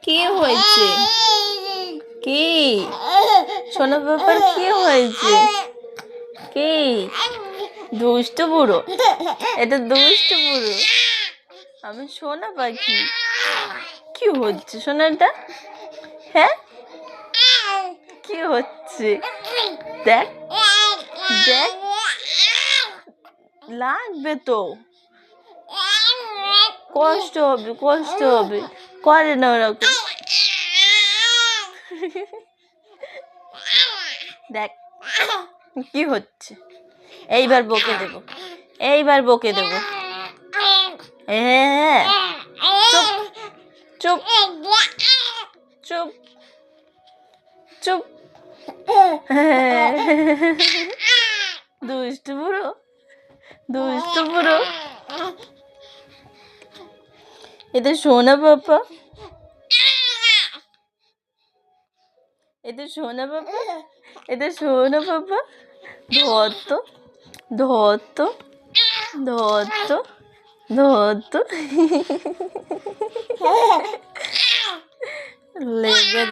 কি হয়েছে? কি সোনা বাবার কি হয়েছে? কি দুষ্ট বুড়ো? এটা দুষ্ট বুড়ো। আমি সোনা পাখি। কি হচ্ছে সোনাটা? হ্যাঁ, কি হচ্ছে? দেখ দেখ, লাগবে তো, কষ্ট হবে, কষ্ট হবে। করে না ওরকম। দেখ কি হচ্ছে। এইবার বকে দেব, এইবার বকে দেব। হ্যাঁ, চুপ চুপ চুপ চুপ। দুষ্টু বুড়ো, দুষ্টু বুড়ো। এটা সোনা বাবা, এটা সোনা বাবা, এটা সোনা বাবা। ধর তো, ধর তো, ধর তো, ধর তো। লেগে